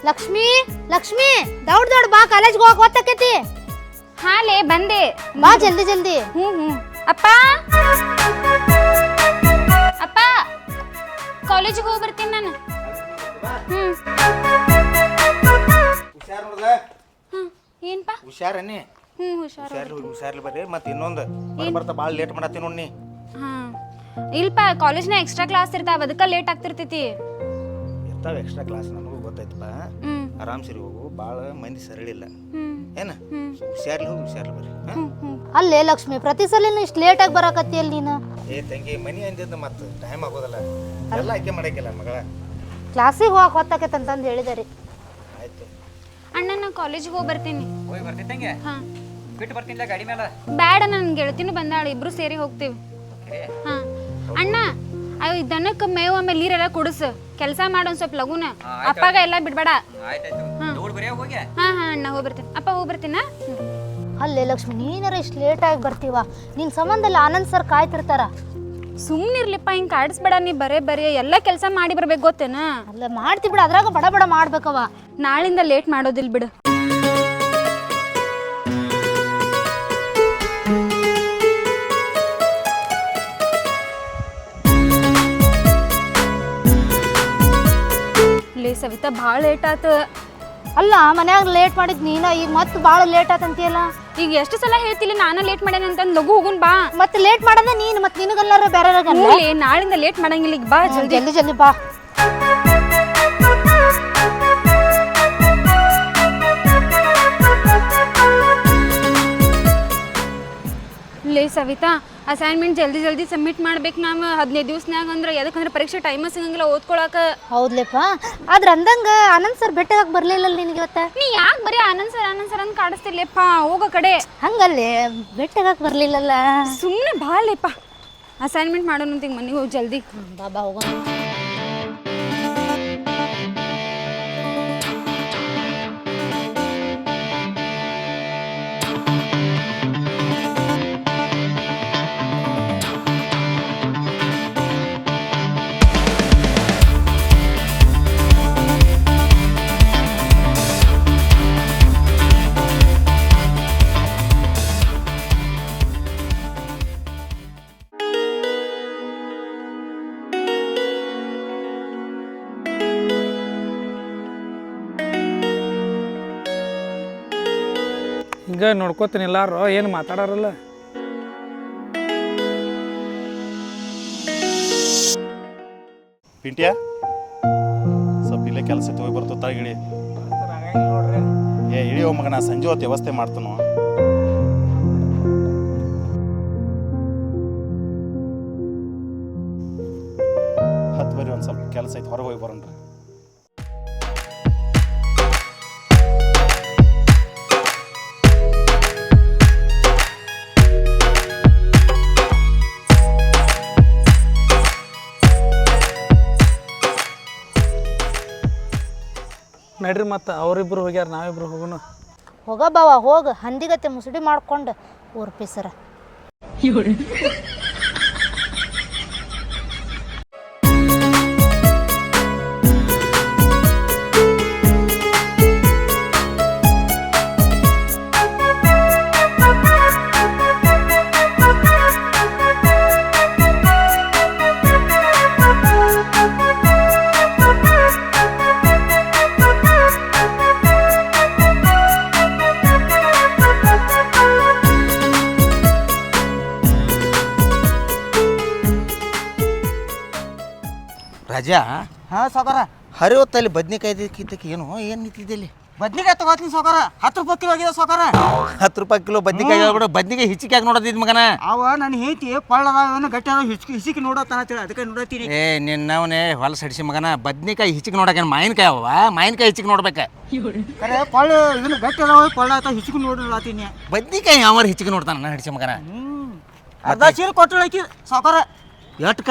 ಲಕ್ಷ್ಮಿ ಲಕ್ಷ್ಮಿ ದೌಡ್ ದೌಡ್ ಬಾ ಕಾಲೇಜ್ಗೆ ಹೋಗಕ್ ಗೊತ್ತಾಕೈತಿ. ಹಾಲೇ ಬಂದೆ ಬಾ ಜಲ್ದಿ ಜಲ್ದಿ. ಹ್ಮ್ ಅಪ್ಪ ಅಪ್ಪ ಕಾಲೇಜಿಗೆ ಹೋಗಿ ಬರ್ತೀನಿ ನಾನು. ಏನ್ಪಾ ಹುಷಾರನ್ನಿ. ಹುಷಾರ್ಲಿ ಬರ್ರಿ. ಮತ್ತೆ ಇನ್ನೊಂದು ಬರ್ತಾ ಭಾಳ ಲೇಟ್ ಮಾಡತ್ತಿ ನೋಡಿ. ಇಲ್ಪ ಕಾಲೇಜ್ನ ಎಕ್ಸ್ಟ್ರಾ ಕ್ಲಾಸ್ ಇರ್ತಾವ, ಅದಕ್ಕ ಲೇಟ್ ಆಗ್ತಿರ್ತೈತಿ. ಇರ್ತಾವ ಎಕ್ಸ್ಟ್ರಾ ಕ್ಲಾಸ್, ನನಗೂ ಗೊತ್ತಾಯ್ತಪ್ಪ. ಆರಾಮ್ ಸರಿ ಹೋಗು, ಭಾಳ ಮಂದಿ ಸರಳಿಲ್ಲ ಏನ. ಹುಷಾರ್ಲಿ ಹೋಗಿ, ಹುಷಾರ್ಲಿ ಬರ್ರಿ. ಅಲ್ಲೇ ಲಕ್ಷ್ಮಿ, ಪ್ರತಿ ಸಲಿನೂ ಇಷ್ಟು ಲೇಟ್ ಆಗಿ ಬರಾಕತ್ತಿ ಅಲ್ಲಿ ನೀನು. ಏ ತಂಗಿ, ಮನಿ ಅಂದಿದ್ದು ಮತ್ತೆ ಟೈಮ್ ಆಗೋದಲ್ಲ, ಎಲ್ಲ ಆಕೆ ಮಾಡಕ್ಕಿಲ್ಲ ಮಗಳ. ಕ್ಲಾಸಿಗೆ ಹೋಗಕ್ ಹೊತ್ತಾಕೈತೆ ಅಂತಂದು ಹೇಳಿದಾರೆ. ಆಯ್ತು ಅಣ್ಣ, ನಾ ಕಾಲೇಜಿಗೆ ಹೋಗಿ ಬರ್ತೀನಿ. ಹೋಗಿ ಬರ್ತಿದ್ದಂಗೆ ಬಿಟ್ಟು ಬರ್ತಿಲ್ಲ ಗಾಡಿ ಮೇಲೆ. ಬ್ಯಾಡ, ನನ್ ಗೆಳತಿನೂ ಬಂದಾಳ, ಇಬ್ರು ಸೇರಿ ಹೋಗ್ತೀವಿ. ಹಾ ಅಣ್ಣ, ಅಯ್ಯೋ ದನಕ್ಕೆ ಮೇವು ಆಮೇಲೆ ನೀರೆಲ್ಲ ಕುಡಿಸು, ಕೆಲಸ ಮಾಡೋನ್ ಸ್ವಲ್ಪ ಲಗುನ. ಅಪ್ಪಾಗ ಎಲ್ಲ ಬಿಡ್ಬೇಡ. ಹಾ ಹಾ ಅಣ್ಣ, ಹೋಗಿ ಬರ್ತೀನಿ. ಅಪ್ಪ ಹೋಗಿ ಬರ್ತೀನ. ಅಲ್ಲೇ ಲಕ್ಷ್ಮಿ, ನೀನಾರ ಇಷ್ಟು ಲೇಟ್ ಆಗಿ ಬರ್ತೀವ, ನಿನ್ ಸಂಬಂಧ ಆನಂದ್ ಸರ್ ಕಾಯ್ತಿರ್ತಾರ. ಸುಮ್ನಿರ್ಲಿಪ್ಪ, ಹಿಂಗ್ ಕಾಡಿಸ್ಬೇಡ. ನೀ ಬರೇ ಎಲ್ಲ ಕೆಲಸ ಮಾಡಿ ಬರ್ಬೇಕು, ಗೊತ್ತೇನ? ಅಲ್ಲ ಮಾಡ್ತಿ ಬಿಡು, ಅದ್ರಾಗ ಬಡ ಬಡ ಮಾಡ್ಬೇಕವ. ನಾಳಿಂದ ಲೇಟ್ ಮಾಡೋದಿಲ್ ಬಿಡು. ಲೇ ಸವಿತಾ, ಭಾಳ ಲೇಟ್ ಆತ. ಅಲ್ಲ ಮನ್ಯಾಗ ಲೇಟ್ ಮಾಡಿದ್ ನೀನ, ಈಗ ಮತ್ತೆ ಭಾಳ ಲೇಟ್ ಆತಂತಿಯಲ್ಲ. ಈಗ ಎಷ್ಟು ಸಲ ಹೇಳ್ತಿಲ್ಲ ನಾನು ಲೇಟ್ ಮಾಡೇನ ಅಂತ. ಲಘು ಹೋಗುನ್ ಬಾ. ಮತ್ತೆ ಲೇಟ್ ಮಾಡದ ನೀನು, ಮತ್ತೆ ನಿನಗಲ್ಲಾರ ಬೇರೆ ನಾಳಿಂದ ಲೇಟ್ ಮಾಡಂಗಿಲ್ಲ. ಈಗ ಬಾ ಜಲ್ದಿ ಜಲ್ದಿ ಜಲ್ದಿ ಬಾ. ಲೇ ಸವಿತಾ, ಅಸೈನ್ಮೆಂಟ್ ಜಲ್ದಿ ಜಲ್ದಿ ಸಬ್ಮಿಟ್ ಮಾಡ್ಬೇಕು. ನಾವು 15 ದಿವ್ಸನಾಗ ಅಂದ್ರೆ, ಯಾಕಂದ್ರೆ ಪರೀಕ್ಷೆ ಟೈಮ್ ಸಿಗಂಗಿಲ್ಲ ಓದ್ಕೊಳಕ. ಹೌದ್ಲೇಪ್ಪ, ಆದ್ರ ಅಂದಂಗ ಆನಂದ್ ಸರ್ ಬೆಟ್ಟಕ್ಕೆ ಬರ್ಲಿಲ್ಲ ನಿನಗೆ ಇವತ್ತ. ನೀ ಯಾಕೆ ಬರೀ ಆನಂದ್ ಸರ್ ಅಂತ ಕಾಡಿಸ್ತಿರ್ಲಿಪ್ಪ? ಹೋಗೋ ಕಡೆ. ಹಂಗಲ್ಲೇ ಬೆಟ್ಟಕ್ಕೆ ಬರ್ಲಿಲ್ಲಲ್ಲ. ಸುಮ್ಮನೆ ಬಾಲೇಪ್ಪ, ಅಸೈನ್ಮೆಂಟ್ ಮಾಡೋಣ ಅಂತ. ಈಗ ಮನೆಗೆ ಹೋಗಿ ಜಲ್ದಿ ಬಾಬಾ ಹೋಗೋಣ. ಹಿಂಗೆ ನೋಡ್ಕೋತೀನಿ, ಎಲ್ಲಾರು ಏನು ಮಾತಾಡೋರಲ್ಲ. ಪಿಂಟ್ಯಾ, ಸ್ವಲ್ಪ ಇಲ್ಲೇ ಕೆಲಸ ಹೋಗಿ ಬರ್ತು ತಾಗಿಳಿ. ನೋಡ್ರಿ, ಏ ಇಳಿ ಹೋಗ ಮಗನ, ಸಂಜೆ ಹೊತ್ತು ವ್ಯವಸ್ಥೆ ಮಾಡ್ತಾನು. ಹತ್ತು ಬರ್ರಿ, ಒಂದು ಸ್ವಲ್ಪ ಕೆಲಸ ಐತೆ, ಹೊರಗೆ ಹೋಗಿ ಬರೋಣ್ರಿ. ನಡ್ರಿ, ಮತ್ತೆ ಅವರಿಬ್ರು ಹೋಗ್ಯಾರ, ನಾವಿಬ್ರು ಹೋಗೋಣ. ಹೋಗ ಬಾವ, ಹೋಗ. ಹಂದಿಗತ್ತೆ ಮುಸುಡಿ ಮಾಡ್ಕೊಂಡು ಊರ್ ಪಿಸರ. ರಾಜಾ, ಹಾಂ ಸಾವ್ಕಾರ, ಹರಿ ಹೊತ್ತಲ್ಲಿ ಬದ್ನಿಕಾಯಿ ಕಿತ್ತಕ್ಕೆ ಏನು ನಿಂತಿದ್ದಲ್ಲಿ? ಬದ್ನಿಕಾಯಿ ತಗೋತೀನಿ ಸಾವ್ಕಾರ. 10 ರೂಪಾಯಿ ಕಿಲೋ ಆಗಿದೆ ಸಾವ್ಕಾರ. 10 ರೂಪಾಯಿ ಕಿಲೋ ಬದ್ನಿಕಾಯಿ ಹೇಳ್ಬಿಡು. ಬದ್ನಿಕಾಯಿ ಹಿಚಿಕಾಗಿ ನೋಡೋದಿದ್ ಮಗನ. ಅವ ನನ್ನ ಹೇತಿ ಪಳ್ಳದ ಗಟ್ಟಿ ಅದ, ಹಿಚಿಕಿ ನೋಡತ್ತಾನ, ಅದಕ್ಕೆ ನೋಡತ್ತೀನಿ. ಏ ನಿನ್ನವನೇ ಹೊಲಸ ಹಡಿಸಿ ಮಗನ. ಬದ್ನಿಕಾಯಿ ಹಿಚಿಗೆ ನೋಡಕ್ಕೆ ಮಾವಿನಕಾಯಿ ಅವ, ಮಾವಿನಕಾಯಿ ಹಿಚಿಗೆ ನೋಡ್ಬೇಕ. ಕರೆ ಪಳ್ಳ ಇದನ್ನ ಗಟ್ಟಿ ಅದಾವ, ಪಳ್ಳ ಆಯ್ತಾ, ಹಿಚಿಕಿ ನೋಡತ್ತೀನಿ. ಬದ್ನಿಕಾಯಿ ಯಾವ ಹಿಚಿಗೆ ನೋಡ್ತಾನ ನನ್ನ ಹಡಿಸಿ ಮಗನ. ಅರ್ಧ ಚೀಲ ಕೊಟ್ಟಳಕಿ ಸಾವ್ಕಾರ. ಎಟ್ಕ?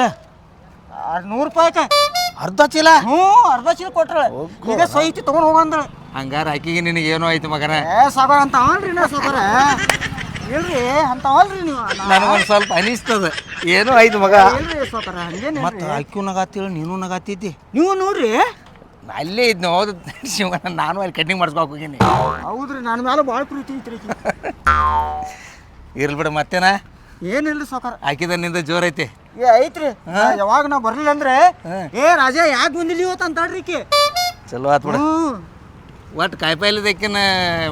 100 ರೂಪಾಯಿಕ ಅರ್ಧ ಚೀಲ? ಹ್ಞೂ, ಅರ್ಧ ಚೀಲ ಕೊಟ್ಟಳ. ಈಗ ಸೈತಿ ತಗೊಂಡು ಹೋಗಂದಳ. ಹಂಗಾರ ಆಕಿಗೆ ನಿನಗೆ ಏನೋ ಆಯ್ತು ಮಗನ. ಸಾವ್ಕಾರ ಅಂತ ಅವನ್ರಿ ನಾ ಸಾವ್ಕಾರ. ಇಲ್ರಿ ಅಂತವಲ್ರಿ ನೀವು. ನನಗೊಂದು ಸ್ವಲ್ಪ ಅನಿಸ್ತದ, ಏನೋ ಆಯ್ತು ಮಗ. ಇಲ್ರಿ ಸಾವ್ಕಾರ, ಹಂಗೇನು ಮತ್ತೆ ಆಕ್ಯೂ ನಗಾತಿಳು, ನೀನು ನಗಾತಿದ್ದಿ. ನೀವು ನೋಡ್ರಿ, ಅಲ್ಲೇ ಇದ್ನು ಹೌದು ಶಿವಣ್ಣ, ನಾನು ಅಲ್ಲಿ ಕಟ್ಟಿಂಗ್ ಮಾಡಿಸ್ಕೊಳಕ್ ಹೋಗೀನಿ. ಹೌದ್ರಿ ನನ್ನ ಮೇಲೆ ಭಾಳ ಪ್ರೀತಿ ಐತ್ರಿ ಆಕಿ. ಇರ್ಲಿ ಬಿಡ ಮತ್ತೇನ ಏನಿಲ್ರಿ ಸಾವ್ಕಾರ. ಹಾಕಿದ ನಿಂದ ಜೋರೈತಿ. ಐತ್ರಿ ಯಾವಾಗ ನಾ ಬರ್ಲಿಲ್ಲ ಅಂದ್ರೆ ರಾಜ ಯಾಕೆ ಬಂದಿಲ್ಲ ಇವತ್ತು ಅಂತಾಳ್ರಿ ಈಕಿ. ಚಲೋ ಆತ್ ಬಿಡ. ಒಟ್ಟು ಕಾಯಿಪಲ್ಯದಕ್ಕಿನ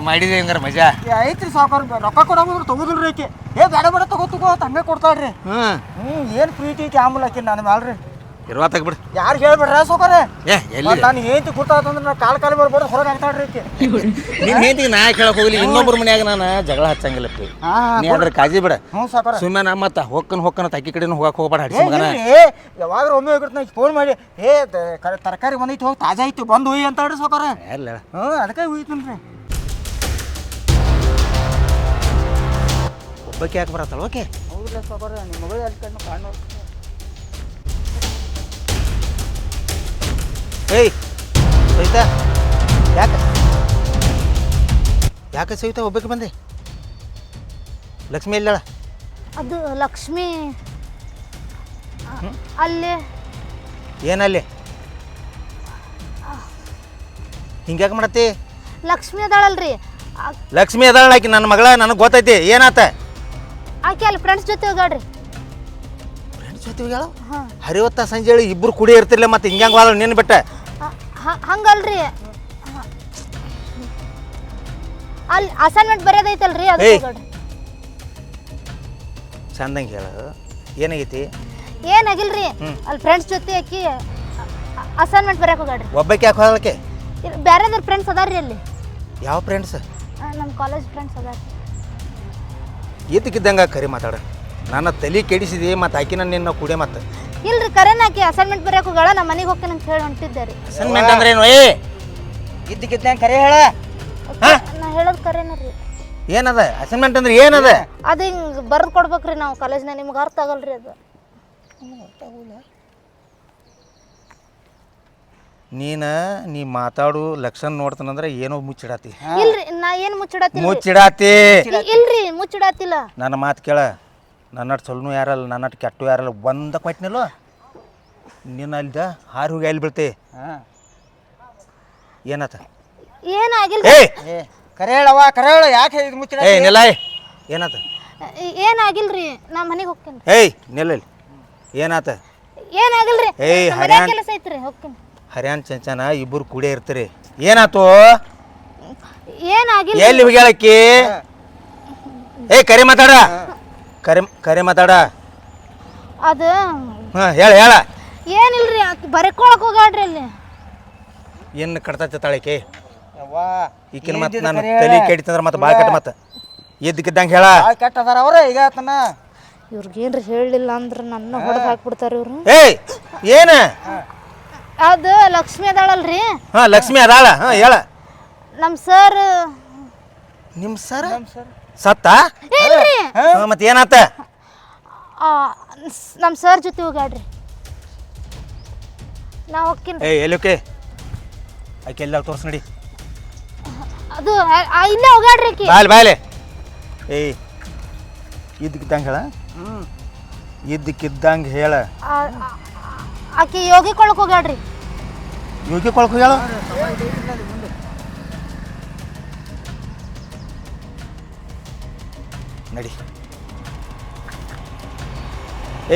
ಮಾಡಿದೆ ಹಂಗಾರ ಮಜಾ. ಐತ್ರಿ ಸಾವ್ಕಾರ, ರೊಕ್ಕ ಕೊಡೋದ್ರ ತಗೋದಿಲ್ರಿ ಆಕಿ. ಬೇಡ ಬೇಡ ತಗೋ ಹಂಗೆ ಕೊಡ್ತಾಳ್ರಿ. ಏನು ಪ್ರೀತಿ ಐತಿ ಆಮೇಲೆ ಆಕಿ ನನ್ನ ಮ್ಯಾಲ್ರಿ. ಇರುವಾತಾಗ ಬಿಡು. ಯಾರು ಹೇಳ್ಬೇಡ್ರ ಸಾವ್ಕಾರ. ಎಲ್ಲಿ ನಾನು ಹೇಳ್ತಿ ಗೊತ್ತಾತಂದ್ರೆ ನಾ ಕಾಲು ಬರ್ಬೋದು ಹೊರಗೆ ಆಗ್ತಾಳ್ರಿ ಆಕಿ. ನಿನ್ನ ಹೆಂಡತಿಗೆ ನಾ ಕೇಳಕ್ ಹೋಗ್ಲಿ, ಇನ್ನೊಬ್ಬರ ಮನ್ಯಾಗ ನಾನು ಜಗಳ ಹಚ್ಚಂಗಿಲ್ಲ. ನೀ ಅದ್ರ ಕಾಜಿ ಬಿಡ. ಹ್ಞೂ ಸಾವ್ಕಾರ. ಸುಮ್ಮನೆ ಮತ್ತೆ ಹೊಕ್ಕನ ತಕ್ಕಿ ಕಡೆನೂ ಹೋಗಕ್ಕೆ ಹೋಗ್ಬೇಡ. ಹಡಿಸಿ ಮಗನ ಯಾವಾಗ ಒಮ್ಮೆ ಹೋಗಿರ್ತ ನಾ ಫೋನ್ ಮಾಡಿ ತರಕಾರಿ ಬಂದೈತಿ ಹೋಗಿ ತಾಜಾ ಐತಿ ಬಂದು ಹೋಯ್ ಅಂತಾಳ್ರಿ ಸಾವ್ಕಾರ. ಎಲ್ಲ ಅದಕ್ಕೆ ಹೋಯ್ತನ್ರಿ. ಒಬ್ಬಕ್ಕೆ ಯಾಕೆ ಬರತ್ತಲ್ಲ? ಓಕೆ ಹೌದ್ರಿ ಸಾವ್ಕಾರ, ನಿಮ್ಮ ಮಗಳು ಅಲ್ಲಿ ಕಣ್ಣು ಕಾಣೋ. ಏಯ್ ಸವಿತಾ, ಯಾಕೆ ಸವಿತಾ ಒಬ್ಬಕ್ಕೆ ಬಂದೆ? ಲಕ್ಷ್ಮಿ ಇಲ್ಲಳ? ಅದು ಲಕ್ಷ್ಮಿ ಅಲ್ಲೇ. ಏನಲ್ಲಿ ಹಿಂಗ್ಯಾಕೆ ಮಾಡತ್ತಿ? ಲಕ್ಷ್ಮಿ ಅದಾಳಲ್ರಿ, ಲಕ್ಷ್ಮಿ ಅದಾಳ ಆಕಿ ನನ್ನ ಮಗಳ, ನನಗೆ ಗೊತ್ತೈತಿ. ಏನಾತ? ಆಕೆ ಅಲ್ಲಿ ಫ್ರೆಂಡ್ಸ್ ಜೊತೆ ಹೋಗಾಡ್ರಿ. ಫ್ರೆಂಡ್ಸ್ ಜೊತೆ ಹೋಗ್ಯಾಳ? ಹಾಂ, ಹರಿವತ್ತ ಸಂಜೆ ಹೇಳಿ ಇಬ್ಬರು ಕುಡಿ ಇರ್ತಿರ್ಲಿಲ್ಲ, ಮತ್ತೆ ಹಿಂಗ್ಯಾಂಗ ವಾಳ ನಿನ್ನ ಬಿಟ್ಟ? ಹಂಗಲ್ರಿ, ಅಲ್ಲಿ ಅಸೈನ್ಮೆಂಟ್ ಬರೆಯೋದೈತಲ್ರಿ ಅದು ಹೋಗಾಡ್ರಿ. ಚಂದಂಗೆ ಹೇಳು, ಏನಾಗೈತಿ? ಏನಾಗಿಲ್ರಿ, ಅಲ್ಲಿ ಫ್ರೆಂಡ್ಸ್ ಜೊತೆ ಆಕಿ ಅಸೈನ್ಮೆಂಟ್ ಬರೆಯಕ್ಕೆ ಹೋಗಾಡ್ರಿ. ಒಬ್ಬಕ್ಕೆ ಯಾಕೆ ಹೋಗಕ್ಕೆ? ಬೇರೆದ್ರ ಫ್ರೆಂಡ್ಸ್ ಅದಾರ್ರಿ ಅಲ್ಲಿ. ಯಾವ ಫ್ರೆಂಡ್ಸ್? ನಮ್ಮ ಕಾಲೇಜ್ ಫ್ರೆಂಡ್ಸ್ ಅದಾರ. ಇದ್ದಕ್ಕಿದ್ದಂಗೆ ಕರಿ ಮಾತಾಡ, ನನ್ನ ತಲೆ ಕೆಡಿಸಿದಿ. ಮತ್ತು ಆಕಿನ ನಿನ್ನ ಕುಡಿಯ ಮತ್ತೆ ಇಲ್ರಿ, ಕರೆನ ಆಕಿ ಅಸೈನ್ಮೆಂಟ್ ಬರೆಯಕ್ಕೆ ಹೋಗಾಳ. ನಮ್ಮ ಮನೆಗೆ ಹೋಗ್ತೇನೆ ಅಂತ ಹೇಳಿ ಹೊಂಟಿದ್ದೆ ರೀ. ಅಸೈನ್ಮೆಂಟ್ ಅಂದ್ರೆ ಏನು? ಇದ್ದಕ್ಕಿದ್ದಂಗೆ ಕರೆ ಹೇಳ. ನಾ ಹೇಳೋದು ಕರೆನ ರೀ. ಏನದ ಅಸೈನ್ಮೆಂಟ್ ಅಂದ್ರೆ? ಏನದ ಅದು ಹಿಂಗೆ ಬರೆದು ಕೊಡ್ಬೇಕ್ರಿ ನಾವು ಕಾಲೇಜ್ನಾಗ. ನಿಮ್ಗೆ ಅರ್ಥ ಆಗಲ್ರಿ ಅದು. ನೀ ಮಾತಾಡು ಲಕ್ಷಣ ನೋಡ್ತಾನಂದ್ರೆ ಏನೋ ಮುಚ್ಚಿಡಾತಿ. ಇಲ್ರಿ, ನಾ ಏನು ಮುಚ್ಚಿಡತ್ತಿಲ್ಲ. ಮುಚ್ಚಿಡಾತಿ ಇಲ್ರಿ, ಮುಚ್ಚಿಡತ್ತಿಲ್ಲ. ನನ್ನ ಮಾತು ಕೇಳ. ನನ್ನಟ್ಟು ಸೊಲ್ನು ಯಾರಲ್ಲ, ನನ್ನಟ್ಟು ಕೆಟ್ಟು ಯಾರಲ್ಲ. ಒಂದ ಕೊಟ್ಟಿನಲ್ಲ ನೀನು ಅಲ್ದ ಹಾರಿ ಹೋಗಿ ಅಲ್ಲಿ ಬೀಳ್ತಿ. ಏನಾತ? ಏನಾಗಿಲ್ಲ. ಕರೆ ಹೇಳವ, ಕರೆ ಹೇಳ. ಯಾಕೆ ಇದು ಮುಚ್ಚಿಡ? ನಿಲ್ಲ. ಏನಾತ? ಏನಾಗಿಲ್ರಿ, ನಾ ಮನೆಗೆ ಹೋಗ್ತೇನೆ. ನಿಲ್ಲ. ಏನಾತ? ಏನಾಗಿಲ್ರಿ, ಹರ್ಯಾಣ ಕೆಲಸ ಐತ್ರಿ, ಹೋಗ್ತೀನಿ. ಹರ್ಯಾಣ ಚಂಚನ ಇಬ್ಬರು ಕೂಡೇ ಇರ್ತೀರಿ. ಏನಾತು? ಏನಾಗಿಲ್ಲ. ಎಲ್ಲಿ ಹೋಗ್ಯಾಳಕ್ಕಿ? ಕರೆ ಮಾತಾಡ, ಕರೆ ಮಾತಾಡ. ಅದು ಹೇಳ. ಏನಿಲ್ರಿ, ಬರೆಕೊಳಕ್ ಹೋಗಾಡ್ರಿ ಅಲ್ಲಿ. ಏನು ಕಟ್ತೈತೆ ತಾಳಿಕೆ ಈಕಿನ ಮತ್ತೆ ನಾನು ತಲೆ ಕೆಡಿತಂದ್ರೆ ಮತ್ತೆ ಭಾಳ ಕೆಟ್ಟ. ಮತ್ತೆ ಎದ್ದಕ್ಕಿದ್ದಂಗೆ ಹೇಳ. ಕೆಟ್ಟದಾರ ಅವ್ರ ಈಗ ತನ. ಇವ್ರಿಗೇನ್ರಿ ಹೇಳಿಲ್ಲ ಅಂದ್ರೆ ನನ್ನ ಹೊಡೆದು ಹಾಕ್ಬಿಡ್ತಾರ ಇವ್ರು. ಏನು? ಅದು ಲಕ್ಷ್ಮಿ ಅದಾಳಲ್ರಿ. ಲಕ್ಷ್ಮಿ ಅದಾಳ. ಹೇಳ. ನಮ್ಮ ಸರ್. ನಿಮ್ಮ ಸರ್ ಸತ್ತ? ಮತ್ತೆ ಏನಾತ? ನಮ್ಮ ಸರ್ ಜೊತೆ ಹೋಗಾಡ್ರಿ. ನಾ ಹೋಗ್ತೀನಿ. ಎಲ್ಲೋಕೆ ಆಕೆ ಎಲ್ಲ ತೋರ್ಸ್ ನಡಿ. ಅದು ಇಲ್ಲೇ ಹೋಗಾಡ್ರಿ ಆಕಿ. ಬಾಯ್ಲೆ ಇದ್ದಕ್ಕಿದ್ದಂಗೆ ಹೇಳ. ಇದ್ದಕ್ಕಿದ್ದಂಗೆ ಹೇಳ. ಆಕಿ ಯೋಗಿ ಕೊಳಕ್ ಹೋಗಾಡ್ರಿ. ಯೋಗಿ ಕೊಳಕ್ ಹೋಗ್ಯಾಳ? ನಡಿ.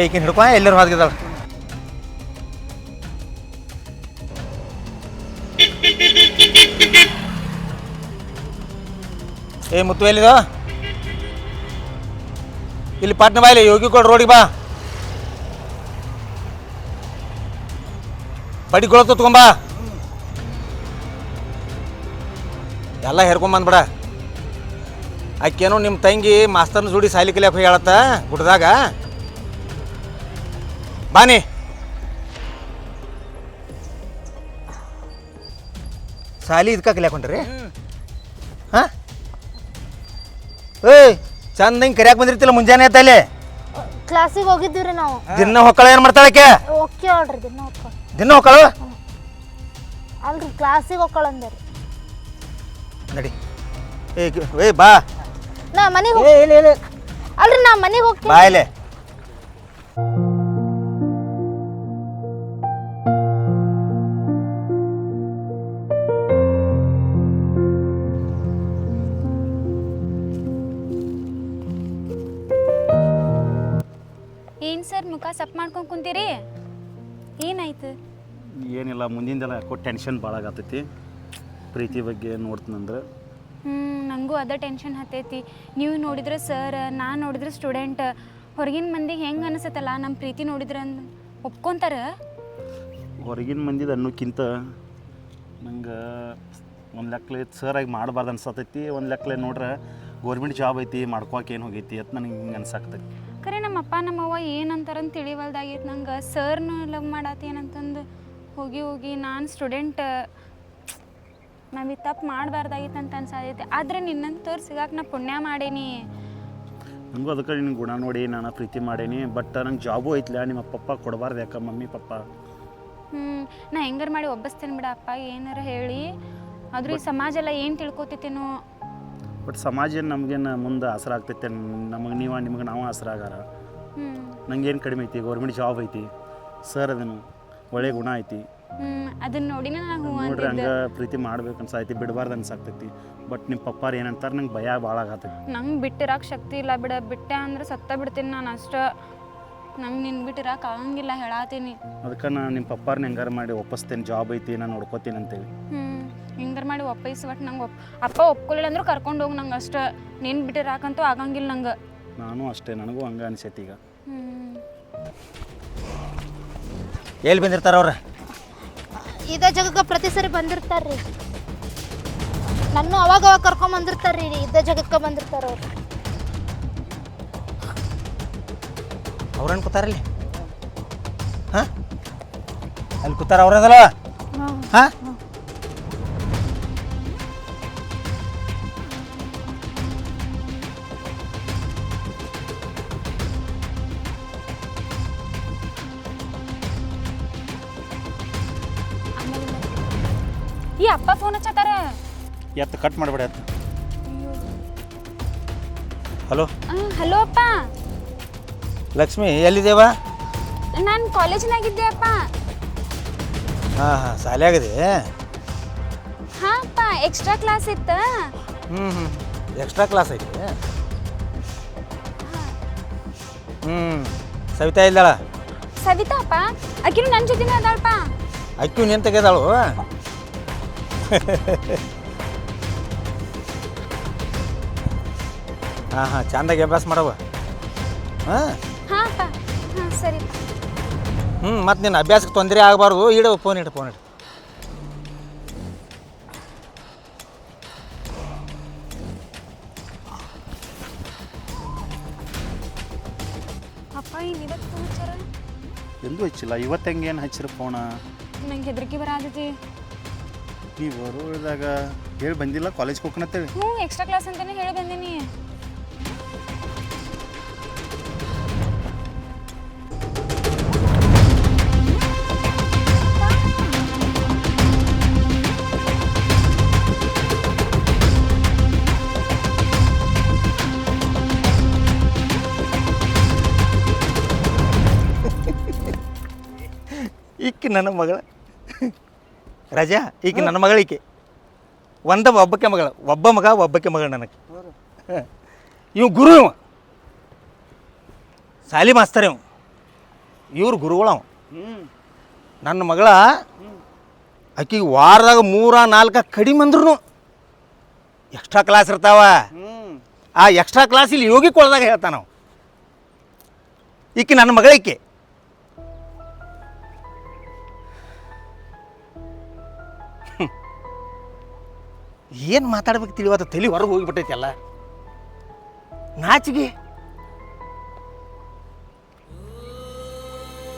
ಈಕಿನ ಹಿಡ್ಕೊ, ಎಲ್ಲರೂ ಹೋಗಿದ್ದಾಳ. ಮುತ್ತು ಎಲ್ಲಿದ? ಇಲ್ಲಿ ಪಾಟ್ನ ಬಾಯಿಲಿ ಯೋಗಿ ಕೊಡ್ ರೋಡಿಗೆ ಬಾ. ಬಡಿಗೊಳ ತಗೊಂಬಾ. ಎಲ್ಲ ಹೇರ್ಕೊಂಬಂದ್ಬಿಡ. ಆಕೇನೋ ನಿಮ್ಮ ತಂಗಿ ಮಾಸ್ತರ್ನ ಜೋಡಿ ಸಾಲಿ ಕಲಿಯಕ್ಕೆ ಹೇಳತ್ತ ಗುಡ್ದಾಗ. ಬಾನಿ. ಸಾಲಿ ಇದಕ್ಕೆ ಕಲಿಯಾಕೊಂಡ್ರಿ? ಹಾಂ, ಚಂದಂಗೆ ಕರಿಯಾಕೆ ಬಂದಿರ್ತಿಲ್ಲ ಮುಂಜಾನೆ ಆಯ್ತಲ್ಲಿ. ಕ್ಲಾಸಿಗೆ ಹೋಗಿದ್ದೀವ್ರಿ ನಾವು. ದಿನ ಹೊಕ್ಕಳ ಏನು ಮಾಡ್ತಾಳಕ್ಕೆ? ಓಕೆ ಹೇಳ್ರಿ, ದಿನ ಹೋಗ್ಕೊಳ್ಳ. ದಿನ ಹೊಕ್ಕಳು ಅಲ್ರಿ, ಕ್ಲಾಸಿಗೆ ಹೋಗ್ಕೊಳ್ಳಂದ್ರಿ. ನಡಿ. ಬಾ. ನಾ ಮನೆಗೆ ಅಲ್ರಿ, ನಾ ಮನೆಗೆ ಹೋಗ್ತೀನಿ. ಬಾಯ್ಲೆ. ಸರ್ ಮುಖ ಸಪ್ ಮಾಡ್ಕೊಂಡು ಕುಂತೀರಿ ಏನಾಯ್ತು? ಏನಿಲ್ಲ, ಮುಂದಿಂದೆಲ್ಲ ಯಾಕೋ ಟೆನ್ಷನ್ ಭಾಳ ಆಗತ್ತೈತಿ ಪ್ರೀತಿ ಬಗ್ಗೆ ನೋಡ್ತೀನಂದ್ರೆ. ನನಗೂ ಅದ ಟೆನ್ಷನ್ ಹತ್ತೈತಿ. ನೀವು ನೋಡಿದ್ರೆ ಸರ್, ನಾನು ನೋಡಿದ್ರೆ ಸ್ಟೂಡೆಂಟ್, ಹೊರಗಿನ ಮಂದಿಗೆ ಹೆಂಗೆ ಅನಿಸುತ್ತಲ್ಲ ನಮ್ಮ ಪ್ರೀತಿ ನೋಡಿದ್ರೆ ಒಪ್ಕೊಂತಾರ? ಹೊರಗಿನ ಮಂದಿದು ಅನ್ನೋಕ್ಕಿಂತ ನಂಗೆ ಒಂದು ಲೆಕ್ಕಲೆ ಸರಾಗಿ ಮಾಡಬಾರ್ದು ಅನ್ಸತೈತಿ. ಒಂದು ಲೆಕ್ಕಲೆ ನೋಡ್ರೆ ಗೌರ್ಮೆಂಟ್ ಜಾಬ್ ಐತಿ, ಮಾಡ್ಕೋಕೆ ಏನು ಹೋಗೈತಿ ಅಂತ ನನಗೆ ಹಿಂಗೆ ಅನ್ಸಾಕ್ತೈತಿ. ಖರೆ ನಮ್ಮ ಅಪ್ಪ ನಮ್ಮವ್ವ ಏನಂತಾರಂತ ತಿಳಿವಲ್ದಾಗೈತೆ ನಂಗೆ. ಸರ್ನ ಲವ್ ಮಾಡತ್ತೇನಂತಂದು ಹೋಗಿ ನಾನು ಸ್ಟೂಡೆಂಟ್, ನಾವು ಈ ತಪ್ಪು ಮಾಡಬಾರ್ದಾಗಿತ್ತು ಅಂತ ಅನ್ಸಾದೈತೆ. ಆದರೆ ನಿನ್ನಂತವ್ರು ಸಿಗಾಕ ನಾ ಪುಣ್ಯ ಮಾಡೇನಿ. ನನಗೂ ಅದಕ್ಕೆ ನಿನ್ನ ಗುಣ ನೋಡಿ ನಾನು ಪ್ರೀತಿ ಮಾಡೇನಿ. ಬಟ್ ನಂಗೆ ಜಾಬು ಐತ್ಲ, ನಿಮ್ಮ ಪಪ್ಪ ಕೊಡಬಾರ್ದು ಯಾಕೆ ಮಮ್ಮಿ ಪಪ್ಪ? ನಾ ಹೆಂಗಾರು ಮಾಡಿ ಒಬ್ಬಸ್ತೇನೆ ಬಿಡ ಅಪ್ಪ, ಏನಾರು ಹೇಳಿ. ಆದ್ರೂ ಈ ಸಮಾಜ ಎಲ್ಲ ಏನು ತಿಳ್ಕೊತೈತೇನೋ. ಬಟ್ ಸಮಾಜ ನಮಗೇನು ಮುಂದೆ ಆಸರ ಆಗ್ತೈತೆ, ನಮಗೆ ನಿಮಗೆ ನಾವು ಆಸರ ಆಗಾರ. ನಂಗೇನು ಕಡಿಮೆ ಐತಿ, ಗೌರ್ಮೆಂಟ್ ಜಾಬ್ ಐತಿ, ಸರ್ ಅದನ್ನು ಒಳ್ಳೆ ಗುಣ ಐತಿ. ಅದನ್ನ ನೋಡಿನ ನಾನು ನೋಡ್ರಿ ಹಂಗೆ ಪ್ರೀತಿ ಮಾಡ್ಬೇಕು ಅನ್ಸೈತಿ, ಬಿಡಬಾರ್ದು ಅನ್ಸಾಕ್ತೈತಿ. ಬಟ್ ನಿಮ್ಮ ಪಪ್ಪಾರು ಏನಂತಾರೆ ನಂಗೆ ಭಯ ಭಾಳ ಆಗತ್ತೈತಿ. ನಂಗೆ ಬಿಟ್ಟಿರಾಕ ಶಕ್ತಿ ಇಲ್ಲ ಬಿಡ. ಬಿಟ್ಟೆ ಅಂದ್ರೆ ಸತ್ತ ಬಿಡ್ತೀನಿ ನಾನು ಅಷ್ಟೇ. ನಂಗೆ ನಿನ್ನ ಬಿಟ್ಟಿರಾಕ ಆಗಂಗಿಲ್ಲ ಹೇಳಾತೀನಿ. ಅದಕ್ಕೆ ನಾನು ನಿಮ್ಮ ಪಪ್ಪಾರನ್ನ ಹೆಂಗಾರು ಮಾಡಿ ಒಪ್ಪಿಸ್ತೇನೆ, ಜಾಬ್ ಐತಿ ನಾನು ನೋಡ್ಕೋತೀನಿ ಅಂತೇಳಿ. ಹಿಂಗಾರು ಮಾಡಿ ಒಪ್ಪಿಸಿ. ಬಟ್ ನಂಗೆ ಅಪ್ಪ ಒಪ್ಕೊಳ್ಳಿಲ್ಲ ಅಂದ್ರೂ ಕರ್ಕೊಂಡು ಹೋಗಿ ನಂಗೆ ಅಷ್ಟೇ. ನೀನು ಬಿಟ್ಟಿರಾಕಂತೂ ಆಗಂಗಿಲ್ಲ ನಂಗೆ. ನಾನು ಅಷ್ಟೇ, ನನಗೂ ಹಂಗೆ ಅನಿಸೈತಿ ಈಗ. ಎಲ್ಲಿ ಬಂದಿರ್ತಾರ ಅವ್ರ? ಇದೇ ಜಾಗಕ್ಕೆ ಪ್ರತಿ ಸರಿ ಬಂದಿರ್ತಾರ್ರಿ. ನನ್ನ ಅವಾಗ ಕರ್ಕೊಂಡ್ ಬಂದಿರ್ತಾರ್ರಿ. ಇದೇ ಜಾಗಕ್ಕೆ ಬಂದಿರ್ತಾರ ಅವ್ರು. ಅವ್ರೇನು ಕೂತಾರಲ್ಲಿ? ಹಾಂ, ಅಲ್ಲಿ ಕೂತಾರ ಅವ್ರದಲ್ಲ? ಹಾಂ, ಈ ಅಪ್ಪ ಫೋನ್ ಹಚ್ಚತ್ತಾರ. ಎತ್ತು ಕಟ್ ಮಾಡಬೇಡ ಎತ್ತು. ಹಲೋ ಹಲೋ ಅಪ್ಪ. ಲಕ್ಷ್ಮಿ ಎಲ್ಲಿದ್ದೇವ? ನಾನು ಕಾಲೇಜ್ನಾಗಿದ್ದೆ ಅಪ್ಪ. ಹಾಂ ಹಾಂ, ಶಾಲೆಯಾಗಿದೆ? ಹಾಂ ಅಪ್ಪ, ಎಕ್ಸ್ಟ್ರಾ ಕ್ಲಾಸ್ ಇತ್ತು. ಎಕ್ಸ್ಟ್ರಾ ಕ್ಲಾಸ್ ಐತಿ? ಸವಿತಾ ಇದ್ದಾಳ? ಸವಿತಾ ಅಪ್ಪ, ಆಕಿನೂ ನನ್ನ ಜೊತೆನೇ ಅದಾಳಪ್ಪ. ಅಕ್ಕಿ ನೀನು ತೆಗೆದಾಳು? ಹಾಂ ಹಾಂ, ಚಂದಾಗಿ ಅಭ್ಯಾಸ ಮಾಡವ. ಹಾಂ ಹಾಂ ಅಪ್ಪ, ಹಾಂ ಸರಿ. ಮತ್ತು ನಿನ್ನ ಅಭ್ಯಾಸಕ್ಕೆ ತೊಂದರೆ ಆಗಬಾರ್ದು. ಇಡು ಫೋನ್ ಇಡು. ಅಪ್ಪ ಇನ್ನಿದಕ್ಕೆ ಫೋನ್ ಹಚ್ಚಾರ? ಎಲ್ಲೂ ಹಚ್ಚಿಲ್ಲ. ಇವತ್ತು ಹೆಂಗೇನು ಹಚ್ಚಿರ ಫೋನ? ನಂಗೆ ಹೆದರಿಕೆ ಬರಾತೈತಿ. ನೀವು ಬರೋದಾಗ ಹೇಳಿ ಬಂದಿಲ್ಲ ಕಾಲೇಜ್ಗೆ ಹೋಗ್ಕನತ್ತೇಳಿ? ಎಕ್ಸ್ಟ್ರಾ ಕ್ಲಾಸ್ ಅಂತಾನೆ ಹೇಳಿ ಬಂದೀನಿ. ಈಕಿ ನನ್ನ ಮಗಳ ರಜಾ. ಈಕಿ ನನ್ನ ಮಗಳ. ಈಕೆ ಒಬ್ಬಕ್ಕೆ ಮಗಳ, ಒಬ್ಬಕ್ಕೆ ಮಗಳು ನನಗೆ. ಇವು ಗುರು, ಇವ ಶಾಲಿ ಮಾಸ್ತರ್. ಇವ್ರು ಗುರುಗಳು. ನನ್ನ ಮಗಳ ಆಕಿಗೆ ವಾರದಾಗ 3-4 ಕಡಿಮೆ ಅಂದ್ರೂ ಎಕ್ಸ್ಟ್ರಾ ಕ್ಲಾಸ್ ಇರ್ತಾವ. ಆ ಎಕ್ಸ್ಟ್ರಾ ಕ್ಲಾಸ್ ಇಲ್ಲಿ ಯೋಗಿ ಕೊಳ್ದಾಗ ಹೇಳ್ತಾನ ನಾವು. ಈಕಿ ನನ್ನ ಮಗಳ. ಈಕೆ ಏನು ಮಾತಾಡ್ಬೇಕು ತಿಳಿವಾದ ತಲೆ ಹೊರಗೆ ಹೋಗಿಬಿಟ್ಟೈತಿ ಎಲ್ಲ. ನಾಚಿಗೆ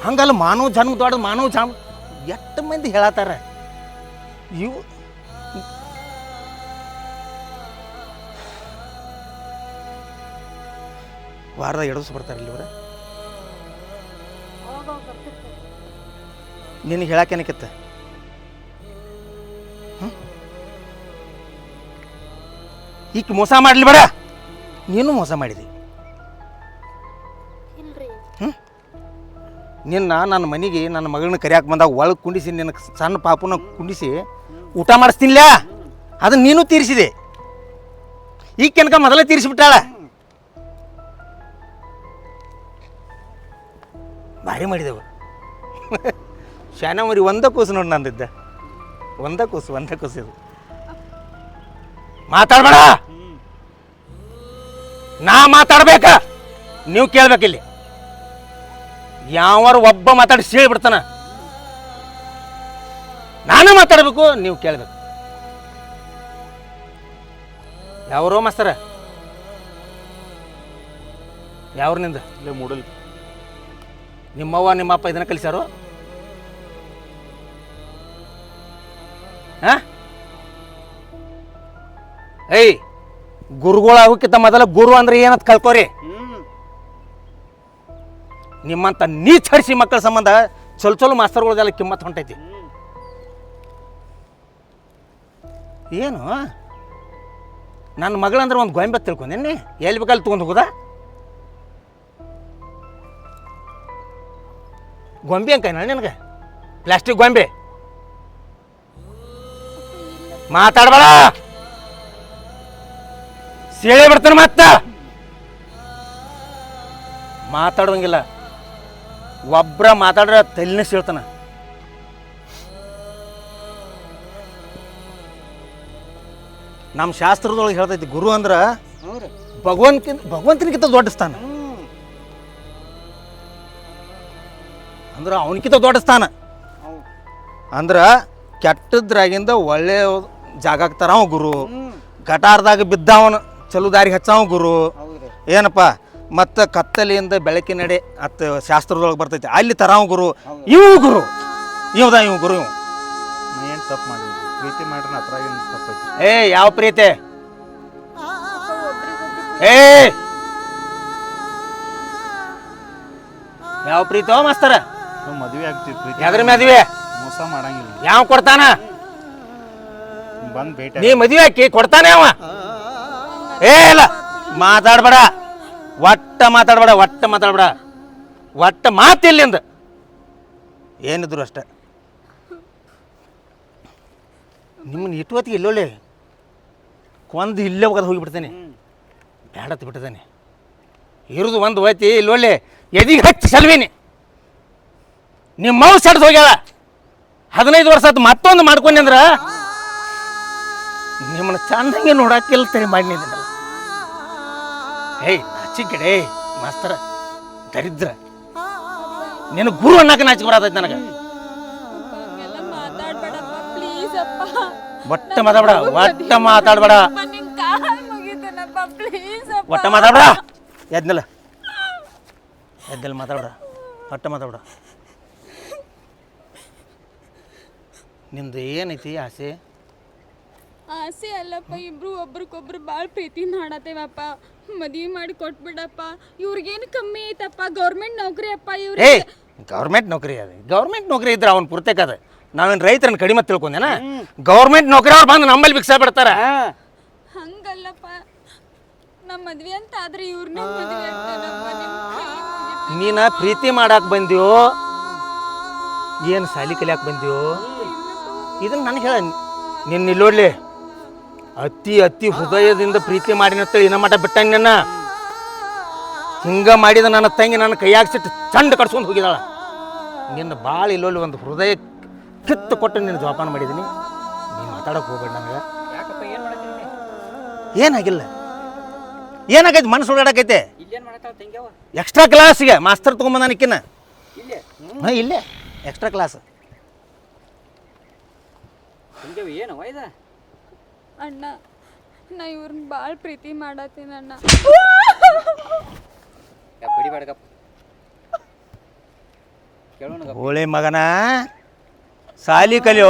ಹಂಗಲ್ಲ. ಮಾನವ ಜನ್ಮ ದೊಡ್ಡ ಮಾನವ ಜನ್ಮ ಎಷ್ಟು ಮಂದಿ ಹೇಳತ್ತಾರ. ಇವು ವಾರದಾಗ 2 ದಿವಸ ಬರ್ತಾರಲ್ಲಿ ಇವ್ರ. ನಿನಗೆ ಹೇಳಕ್ಕೇನಕ್ಕಿತ್ತ? ಈಕೆ ಮೋಸ ಮಾಡಲಿ ಬೇಡ, ನೀನು ಮೋಸ ಮಾಡಿದಿ. ನಿನ್ನ ನನ್ನ ಮನೆಗೆ ನನ್ನ ಮಗಳನ್ನ ಕರಿಯಾಕೆ ಬಂದಾಗ ಒಳಗೆ ಕುಂಡಿಸಿ ನಿನ್ನ ಸಣ್ಣ ಪಾಪುನ ಕುಂಡಿಸಿ ಊಟ ಮಾಡಿಸ್ತೀನಿಲ್ಲ. ಅದನ್ನು ನೀನು ತೀರಿಸಿದೆ. ಈಗ ಕೆನಕ ಮೊದಲೇ ತೀರಿಸಿಬಿಟ್ಟಾಳ. ಭಾರಿ ಮಾಡಿದೆವು ಶಾನ ಮರಿ ಒಂದ ಕೂಸು ನೋಡಿ ನಂದಿದ್ದ ಒಂದ ಕೂಸು ಇದು ಮಾತಾಡ್ಬೇಡ ನಾ ಮಾತಾಡ್ಬೇಕ ನೀವು ಕೇಳ್ಬೇಕಿಲ್ಲಿ ಯಾವಾರು ಒಬ್ಬ ಮಾತಾಡಿ ಸೀಳ್ಬಿಡ್ತಾನ ನಾನು ಮಾತಾಡ್ಬೇಕು ನೀವು ಕೇಳ್ಬೇಕು ಯಾವ್ರೋ ಮಾಸ್ತರ ಯಾವ್ರನಿಂದ ಇಲ್ಲೇ ಮೂಡಲ್ ನಿಮ್ಮವ್ವ ನಿಮ್ಮಪ್ಪ ಇದನ್ನ ಕಲಿಸ್ಯಾರು ಹಾ ಏಯ್ ಗುರುಗಳು ಆಗೋಕ್ಕಿಂತ ಮೊದಲ ಗುರು ಅಂದ್ರೆ ಏನಂತ ಕಲ್ಕೋರಿ ನಿಮ್ಮಂತ ನೀಚ್ ಹಡಿಸಿ ಮಕ್ಕಳ ಸಂಬಂಧ ಚೊಲ್ ಮಾಸ್ತರ್ಗಳದೆಲ್ಲ ಕಿಮ್ಮತ್ ಹೊಂಟೈತಿ ಏನು ನನ್ನ ಮಗಳಂದ್ರೆ ಒಂದು ಗೊಂಬೆ ತಿಳ್ಕೊಂಡೇನಿ ಎಲ್ಲಿ ಬೇಕಲ್ಲಿ ತೊಗೊಂಡು ಹೋಗುದಾ ಗೊಂಬೆ ಅಂಕ ನಿನಗೆ ಪ್ಲಾಸ್ಟಿಕ್ ಗೊಂಬೆ ಮಾತಾಡ್ಬೇಡ ಸೇಳೆ ಬಿಡ್ತಾನೆ ಮತ್ತ ಮಾತಾಡುವಂಗಿಲ್ಲ ಒಬ್ರ ಮಾತಾಡ್ರ ತಲೆನೇ ಸೀಳ್ತಾನ ನಮ್ಮ ಶಾಸ್ತ್ರದೊಳಗೆ ಹೇಳ್ತೈತಿ ಗುರು ಅಂದ್ರ ಭಗವಂತನಿಗಿಂತ ದೊಡ್ಡ ಸ್ಥಾನ ಅಂದ್ರೆ ಅವನಕ್ಕಿಂತ ದೊಡ್ಡ ಸ್ಥಾನ ಅಂದ್ರೆ ಕೆಟ್ಟದ್ರಾಗಿಂದ ಒಳ್ಳೆ ಜಾಗ ಆಗ್ತಾರ ಅವ ಗುರು ಗಟಾರದಾಗ ಬಿದ್ದವನು ಚಲೋ ದಾರಿ ಹಚ್ಚಾವ ಗುರು ಏನಪ್ಪ ಮತ್ತು ಕತ್ತಲೆಯಿಂದ ಬೆಳಕಿನಡೆ ಅತ್ತ ಶಾಸ್ತ್ರದೊಳಗೆ ಬರ್ತೈತಿ ಅಲ್ಲಿ ತರಾವ ಗುರು ಇವು ಗುರು ಇವ ಗುರು ಇವು ನಾ ಏನು ತಪ್ಪು ಮಾಡಿದ್ರಿ ಪ್ರೀತಿ ಮಾಡ್ರಿ ಹತ್ರ ಏನು ತಪ್ಪೈತಿ ಏ ಯಾವ ಪ್ರೀತಿ ಏ ಯಾವ ಪ್ರೀತಿ ಓ ಮಾಸ್ತರ ನಾವು ಮದುವೆ ಆಗ್ತೀವಿ ಪ್ರೀತಿ ಯಾವ್ದ್ರ ಮದುವೆ ಮೋಸ ಮಾಡಂಗಿಲ್ಲ ಯಾವ ಕೊಡ್ತಾನ ಬಂದು ಭೇಟಿ ನೀ ಮದುವೆ ಹಾಕಿ ಕೊಡ್ತಾನೆ ಅವ ಏ ಇಲ್ಲ ಮಾತಾಡ್ಬೇಡ ಒಟ್ಟ ಮಾತಿಲ್ಲಿಂದ ಏನಿದ್ರು ಅಷ್ಟೆ ನಿಮ್ಮನ್ನ ಇಟ್ಟುವತ್ತಿಗೆ ಇಲ್ಲೊಳ್ಳೆ ಕೊಂದು ಇಲ್ಲೇ ಹೋಗೋದು ಹೋಗಿಬಿಡ್ತೇನೆ ಬೇಡತ್ ಬಿಟ್ಟಿದ್ದೇನೆ ಇರೋದು ಒಂದು ಹೋಯ್ತಿ ಇಲ್ಲೊಳ್ಳೆ ಎದಿಗೆ ಹಚ್ಚಿ ಸಲ್ವೀನಿ ನಿಮ್ಮ ಮೌ ಸಡ್ದು ಹೋಗ್ಯಾಳ 15 ವರ್ಷ ಆತು ಮತ್ತೊಂದು ಮಾಡ್ಕೊಂಡೆ ಅಂದ್ರೆ ನಿಮ್ಮನ್ನ ಚಂದಂಗೆ ನೋಡಕ್ಕೆಲ್ಲ ತಲೆ ಮಾಡಿನಿದ್ದೀನಲ್ಲ ಏಯ್ ನಾಚಿಕೆಡೆ ಮಾಸ್ತರ ದರಿದ್ರ ನಿನ್ನ ಗುರು ಅನ್ನಕ್ಕೆ ನಾಚಿಕೆ ಬರತೈತಿ ನನಗೆ ಒಟ್ಟ ಮಾತಾಡ್ಬೇಡ ಎದ್ನಲ್ಲ ಮಾತಾಡ್ಬೇಡ ಒಟ್ಟ ಮಾತಾಡ್ಬೇಡ ನಿಮ್ದು ಏನೈತಿ ಆಸೆ ಆಸೆ ಅಲ್ಲಪ್ಪ ಇಬ್ರು ಒಬ್ರಿಗೊಬ್ರು ಭಾಳ ಪ್ರೀತಿ ಮಾಡತ್ತೇವಪ್ಪ ಮದುವೆ ಮಾಡಿ ಕೊಟ್ಬಿಡಪ್ಪ ಇವ್ರಿಗೇನು ಕಮ್ಮಿ ಐತಪ್ಪ ಗೌರ್ಮೆಂಟ್ ನೌಕರಿ ಅಪ್ಪ ಇವ್ರಿಗೆ ಏಯ್ ಗೌರ್ಮೆಂಟ್ ನೌಕರಿ ಅದು ಗೌರ್ಮೆಂಟ್ ನೌಕರಿ ಇದ್ರೆ ಅವ್ನು ಪೂರ್ತಕ ಅದ ನಾವೇನು ರೈತರನ್ನ ಕಡಿಮೆ ತಿಳ್ಕೊಂಡೇನ ಗೌರ್ಮೆಂಟ್ ನೌಕರಿ ಅವ್ರು ಬಂದು ನಮ್ಮಲ್ಲಿ ಭಿಕ್ಷಾ ಬಿಡ್ತಾರ ಹಂಗಲ್ಲಪ್ಪ ನಮ್ಮ ಮದ್ವೆ ಅಂತ ಆದ್ರೆ ಇವ್ರನ್ನ ಮದುವೆ ಆಗ್ತಾನಪ್ಪ ನೀನ ಪ್ರೀತಿ ಮಾಡಾಕ್ ಬಂದ್ಯೋ ಏನು ಸಾಲಿ ಕಲಿಯಾಕ ಬಂದ್ಯೋ ಇದನ್ನ ನನಗೆ ಹೇಳ ನಿನ್ನ ಇಲ್ಲೋಡ್ಲಿ ಅತಿ ಹೃದಯದಿಂದ ಪ್ರೀತಿ ಮಾಡಿನಂತೇಳಿ ಇನ್ನ ಮಠ ಬಿಟ್ಟಂಗೆ ನನ್ನ ಹಿಂಗ ಮಾಡಿದ ನನ್ನ ತಂಗಿ ನನ್ನ ಕೈಯಾಗ ಸಿಟ್ಟು ಚಂಡ ಕಟ್ಸ್ಕೊಂಡು ಹೋಗಿದಾಳ ನಿನ್ನ ಭಾಳ ಇಲ್ಲೋಲ್ಲಿ ಒಂದು ಹೃದಯ ಕಿತ್ತು ಕೊಟ್ಟು ನಿನ್ನ ಜೋಪಾನ ಮಾಡಿದ್ದೀನಿ ನೀನು ಮಾತಾಡೋಕೆ ಹೋಗ್ಬೇಡ ನನಗೆ ಏನಾಗಿಲ್ಲ ಏನಾಗೈತೆ ಮನಸ್ಸು ಓಡಾಡಕೈತೆ ಎಕ್ಸ್ಟ್ರಾ ಕ್ಲಾಸ್ಗೆ ಮಾಸ್ತರ್ ತೊಗೊಂಬಂದಾನಿಕ್ಕಿನ ಹಾಂ ಇಲ್ಲೇ ಎಕ್ಸ್ಟ್ರಾ ಕ್ಲಾಸ್ ಅಣ್ಣ ನಾ ಇವ್ರನ್ನ ಭಾಳ ಪ್ರೀತಿ ಮಾಡತ್ತೀನಿ ಅಣ್ಣ ಹೋಳಿ ಮಗನ ಸಾಲಿ ಕಲಿಯೋ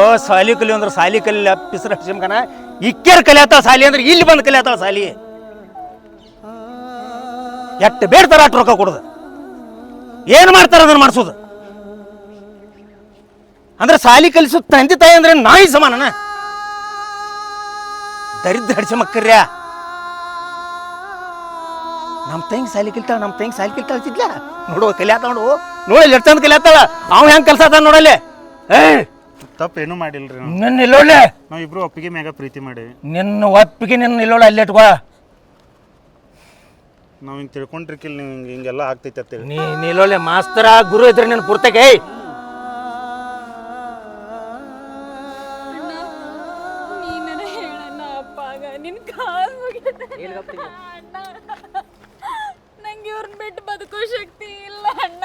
ಅಂದ್ರೆ ಸಾಲಿ ಕಲಿಯಲ್ಲ ಪಿಸ್ರ ಹಚ್ಚಿ ಮಗನ ಇಕ್ಕೇರ್ ಕಲಿಯತ್ತಾಳ ಸಾಲಿ ಅಂದ್ರೆ ಇಲ್ಲಿ ಬಂದು ಕಲಿಯತ್ತಾಳ ಸಾಲಿ ಎಟ್ಟು ಬೇಡ್ತಾರ ಅಷ್ಟು ರೊಕ್ಕ ಕೊಡೋದು ಏನು ಮಾಡ್ತಾರ ಅದನ್ನು ಮಾಡಿಸೋದು ಅಂದ್ರೆ ಸಾಲಿ ಕಲಿಸೋ ತಂದೆ ತಾಯಿ ಅಂದ್ರೆ ನಾಯಿ ಸಮಾನನ ದರಿದ್ರ ಹಡಿಸ ಮಕ್ಕರ್ಯ ನಮ್ಮ ತಂಗಿ ಸಾಲಿ ಕಲಿತಾಳ ನೋಡುವ ಕಲಿಯಾತ ನೋಡಿ ಎಷ್ಟು ಚಂದ ಕಲಿಯಾತಾಳ ಅವ ಹೆಂಗೆ ಕಲ್ಸತ್ತ ನೋಡಲ್ಲಿ ತಪ್ಪೇನು ಮಾಡಿಲ್ರಿ ನಿನ್ನ ಇಲ್ಲೋಳೆ ನಾವು ಇಬ್ರು ಒಪ್ಪಿಗೆ ಮ್ಯಾಗ ಪ್ರೀತಿ ಮಾಡಿ ನಿನ್ನ ಒಪ್ಪಿಗೆ ನಿನ್ನ ಇಲ್ಲೋಳೆ ಅಲ್ಲಿ ಇಟ್ಕೋ ನಾವು ಹಿಂಗೆ ತಿಳ್ಕೊಂಡಿರ್ಕಿಲ್ಲ ನೀವು ಹಿಂಗೆಲ್ಲ ಆಗ್ತೈತೆ ಅಂತೇಳಿ. ನೀಲೊಳ್ಳೆ ಮಾಸ್ತರ ಗುರು ಇದ್ರೆ ನೀನು ಪೂರ್ತಕ್ಕೆ ನೀನರ ಹೇಳಣ್ಣ ಅಪ್ಪಾಗ ನಿನ್ ಕಾಲ್ ಅಣ್ಣ ನಂಗೆ ಇವ್ರನ್ನ ಬಿಟ್ಟು ಬದುಕೋ ಶಕ್ತಿ ಇಲ್ಲ ಅಣ್ಣ.